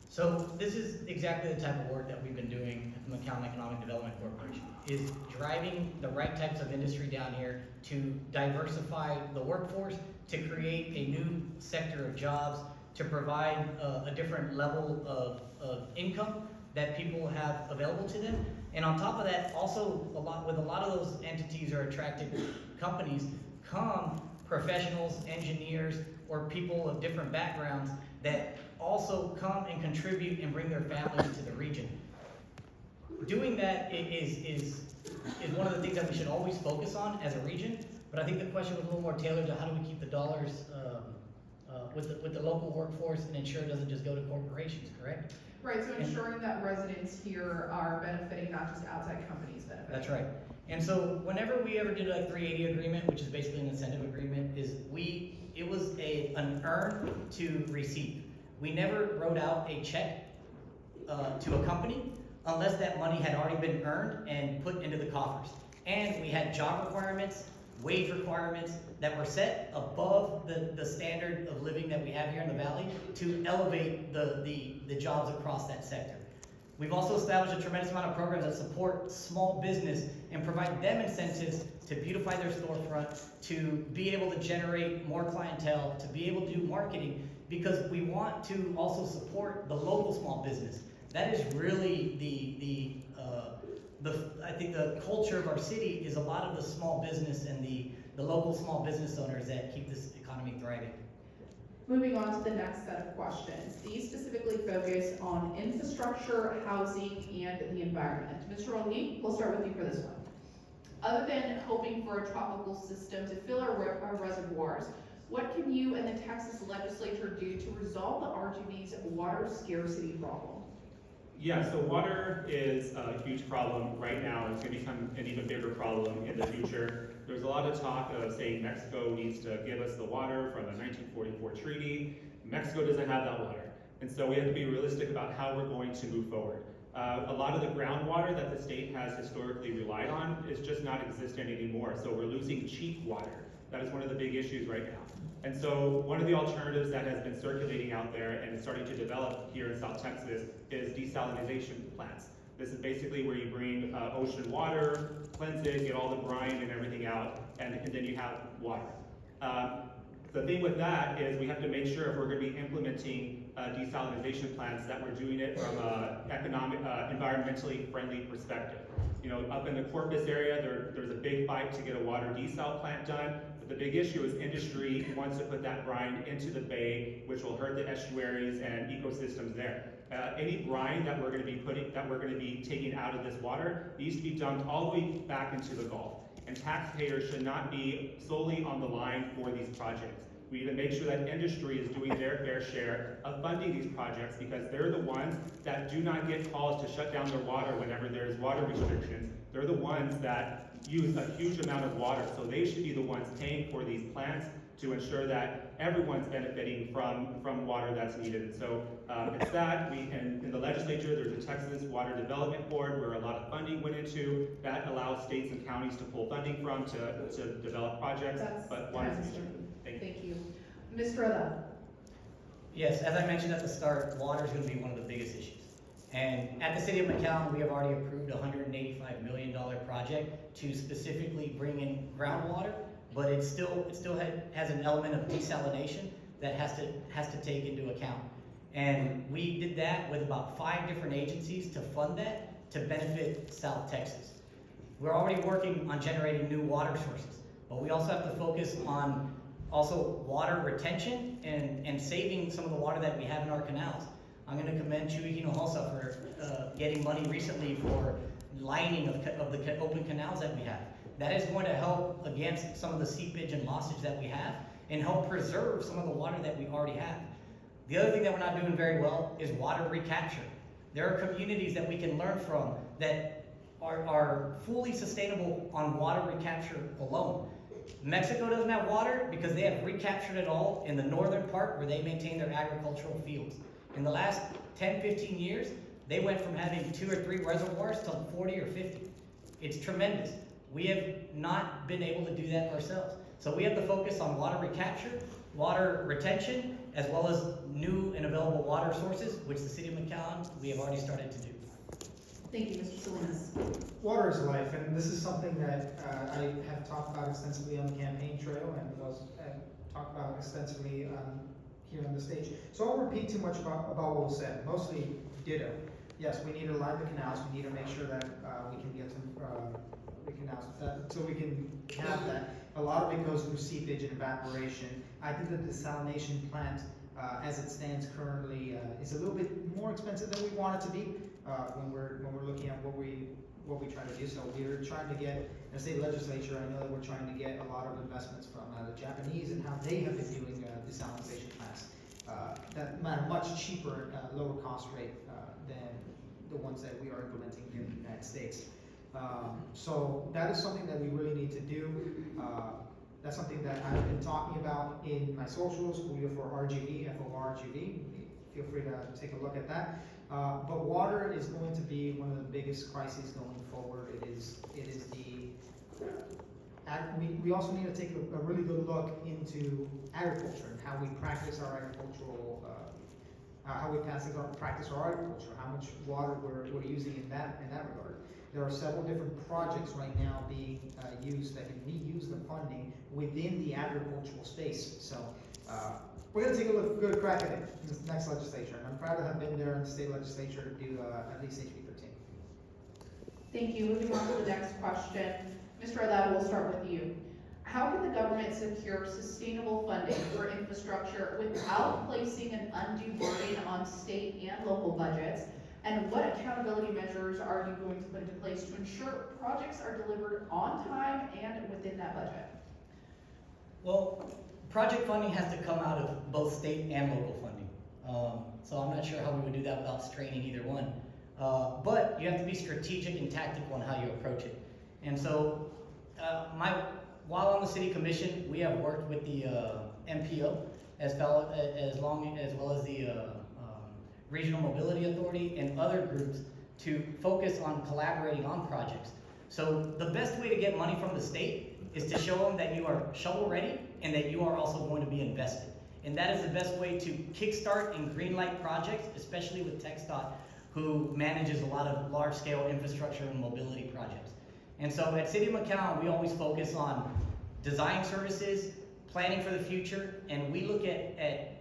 So this is exactly the type of work that we've been doing at the McAllen Economic Development Corporation, is driving the right types of industry down here to diversify the workforce, to create a new sector of jobs, to provide a different level of income that people have available to them. And on top of that, also a lot of those entities or attracted companies come professionals, engineers, or people of different backgrounds that also come and contribute and bring their families to the region. Doing that is one of the things that we should always focus on as a region, but I think the question was a little more tailored to how do we keep the dollars with the local workforce and ensure it doesn't just go to corporations, correct? Right, so ensuring that residents here are benefiting, not just outside companies benefiting. That's right. And so whenever we ever did a 380 agreement, which is basically an incentive agreement, it was an earn to receive. We never wrote out a check to a company unless that money had already been earned and put into the coffers. And we had job requirements, wage requirements that were set above the standard of living that we have here in the Valley to elevate the jobs across that sector. We've also established a tremendous amount of programs that support small business and provide them incentives to beautify their storefront, to be able to generate more clientele, to be able to do marketing, because we want to also support the local small business. That is really I think the culture of our city is a lot of the small business and the local small business owners that keep this economy thriving. Moving on to the next set of questions. These specifically focus on infrastructure, housing, and the environment. Mr. Holguin, we'll start with you for this one. Other than hoping for a tropical system to fill our reservoirs, what can you and the Texas legislature do to resolve the RGV's water scarcity problem? Yeah, so water is a huge problem right now. It's going to become an even bigger problem in the future. There's a lot of talk of saying Mexico needs to give us the water from the 1944 treaty. Mexico doesn't have that water. And so we have to be realistic about how we're going to move forward. A lot of the groundwater that the state has historically relied on is just not existent anymore. So we're losing cheap water. That is one of the big issues right now. And so one of the alternatives that has been circulating out there and starting to develop here in South Texas is desalination plants. This is basically where you bring ocean water, cleanse it, get all the brine and everything out, and then you have water. The thing with that is we have to make sure if we're going to be implementing desalination plants that we're doing it from an environmentally friendly perspective. You know, up in the Corpus area, there's a big fight to get a water desal plant done. The big issue is industry wants to put that brine into the bay, which will hurt the estuaries and ecosystems there. Any brine that we're going to be taking out of this water needs to be dumped all the way back into the Gulf. And taxpayers should not be solely on the line for these projects. We need to make sure that industry is doing their fair share of funding these projects, because they're the ones that do not get calls to shut down their water whenever there's water restrictions. They're the ones that use a huge amount of water, so they should be the ones paying for these plants to ensure that everyone's benefiting from water that's needed. So it's that, in the legislature, there's a Texas Water Development Board where a lot of funding went into, that allows states and counties to pull funding from to develop projects, but water is future. Thank you. Mr. Haddad. Yes, as I mentioned at the start, water is going to be one of the biggest issues. And at the city of McAllen, we have already approved a $185 million project to specifically bring in groundwater, but it still has an element of desalination that has to take into account. And we did that with about 5 different agencies to fund that to benefit South Texas. We're already working on generating new water sources, but we also have to focus on water retention and saving some of the water that we have in our canals. I'm going to commend Chuy Hinojosa for getting money recently for lining of the open canals that we have. That is going to help against some of the seepage and lossage that we have and help preserve some of the water that we already have. The other thing that we're not doing very well is water recapture. There are communities that we can learn from that are fully sustainable on water recapture alone. Mexico doesn't have water because they have recaptured it all in the northern part where they maintain their agricultural fields. In the last 10, 15 years, they went from having 2 or 3 reservoirs to 40 or 50. It's tremendous. We have not been able to do that ourselves. So we have to focus on water recapture, water retention, as well as new and available water sources, which the city of McAllen, we have already started to do. Thank you, Mr. Salinas. Water is life, and this is something that I have talked about extensively on the campaign trail and was talked about extensively here on the stage. So I won't repeat too much about what was said, mostly ditto. Yes, we need to line the canals, we need to make sure that, we can get some, the canals, so we can have that. A lot of it goes through seepage and evaporation. I think the desalination plant, as it stands currently, is a little bit more expensive than we want it to be, when we're looking at what we try to do. So we're trying to get, in the state legislature, I know that we're trying to get a lot of investments from the Japanese and how they have been doing desalination plants, that at a much cheaper, lower cost rate, than the ones that we are implementing here in the United States. So that is something that we really need to do. That's something that I've been talking about in my socials, Julio for RGV, FORGV. Feel free to take a look at that. But water is going to be one of the biggest crises going forward. It is we also need to take a really good look into agriculture and how we practice our agricultural, practice our agriculture, how much water we're using in that regard. There are several different projects right now being used that can reuse the funding within the agricultural space. So we're going to take a good crack at it in this next legislature, and I'm proud to have been there in the state legislature to do at least HB 13. Thank you. Moving on to the next question. Mr. Haddad, we'll start with you. How can the government secure sustainable funding for infrastructure without placing an undue burden on state and local budgets? And what accountability measures are you going to put into place to ensure projects are delivered on time and within that budget? Well, project funding has to come out of both state and local funding. So I'm not sure how we would do that without straining either one. But you have to be strategic and tactical in how you approach it. And so, while on the city commission, we have worked with the MPO as well as the Regional Mobility Authority and other groups to focus on collaborating on projects. So the best way to get money from the state is to show them that you are shovel ready and that you are also going to be invested. And that is the best way to kickstart and greenlight projects, especially with TxDOT, who manages a lot of large-scale infrastructure and mobility projects. And so at City of McAllen, we always focus on design services, planning for the future, and we look at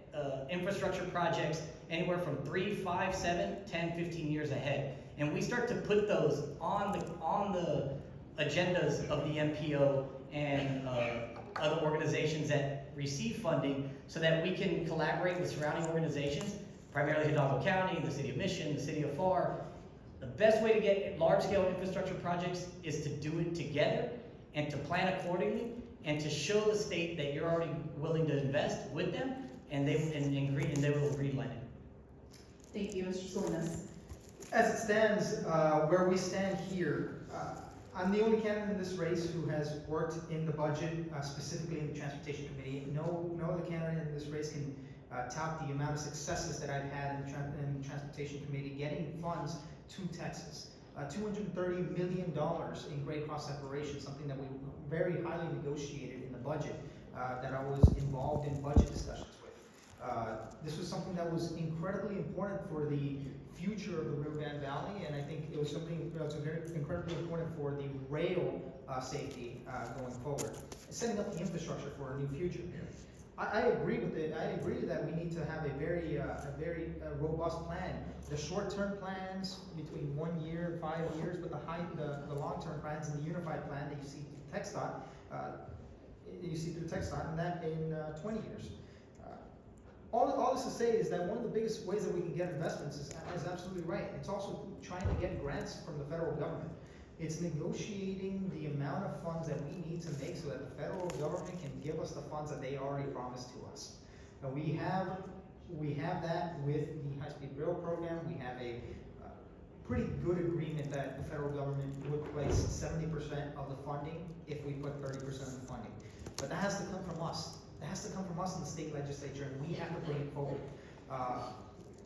infrastructure projects anywhere from 3, 5, 7, 10, 15 years ahead. And we start to put those on the agendas of the MPO and other organizations that receive funding so that we can collaborate with surrounding organizations, primarily Hidalgo County, the City of Mission, the City of FAR. The best way to get large-scale infrastructure projects is to do it together and to plan accordingly and to show the state that you're already willing to invest with them, and they will greenlight it. Thank you, Mr. Salinas. As it stands, where we stand here, I'm the only candidate in this race who has worked in the budget, specifically in the Transportation Committee. No other candidate in this race can tout the amount of successes that I've had in the Transportation Committee getting funds to Texas. $230 million in grade cross separation, something that we very highly negotiated in the budget, that I was involved in budget discussions with. This was something that was incredibly important for the future of the Rio Grande Valley, and I think it was something that was very incredibly important for the rail safety going forward, setting up the infrastructure for a new future. I agree with it. I agree that we need to have a very robust plan. The short-term plans between 1 year and 5 years, but the long-term plans and the unified plan that you see through TxDOT, and that in 20 years. All this to say is that one of the biggest ways that we can get investments is absolutely right. It's also trying to get grants from the federal government. It's negotiating the amount of funds that we need to make so that the federal government can give us the funds that they already promised to us. And we have that with the high-speed rail program. We have a pretty good agreement that the federal government would place 70% of the funding if we put 30% of the funding. But that has to come from us. That has to come from us in the state legislature, and we have to bring it forward.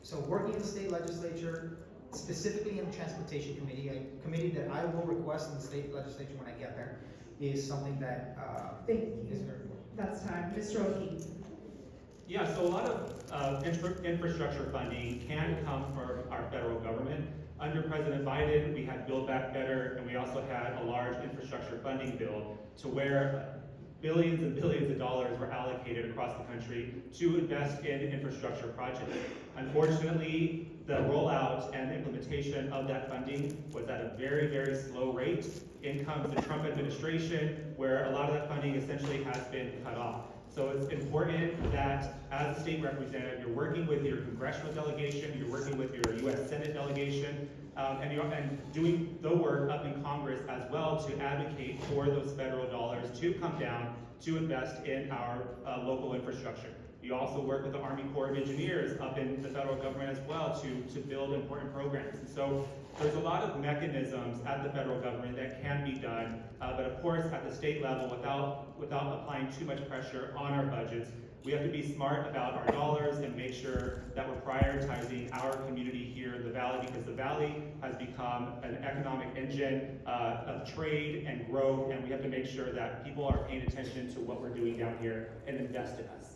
So working in the state legislature, specifically in the Transportation Committee, a committee that I will request in the state legislature when I get there, is something that Thank is you. very important. That's time. Mr. O'Keefe. Yeah, so a lot of infrastructure funding can come from our federal government. Under President Biden, we had Build Back Better, and we also had a large infrastructure funding bill to where billions and billions of dollars were allocated across the country to invest in infrastructure projects. Unfortunately, the rollout and implementation of that funding was at a very, very slow rate. In comes the Trump administration, where a lot of that funding essentially has been cut off. So it's important that as a state representative, you're working with your congressional delegation, you're working with your U.S. Senate delegation, and doing the work up in Congress as well to advocate for those federal dollars to come down to invest in our local infrastructure. You also work with the Army Corps of Engineers up in the federal government as well to build important programs. And so there's a lot of mechanisms at the federal government that can be done, but of course at the state level, without applying too much pressure on our budgets, we have to be smart about our dollars and make sure that we're prioritizing our community here in the Valley, because the Valley has become an economic engine of trade and growth, and we have to make sure that people are paying attention to what we're doing down here and invest in us.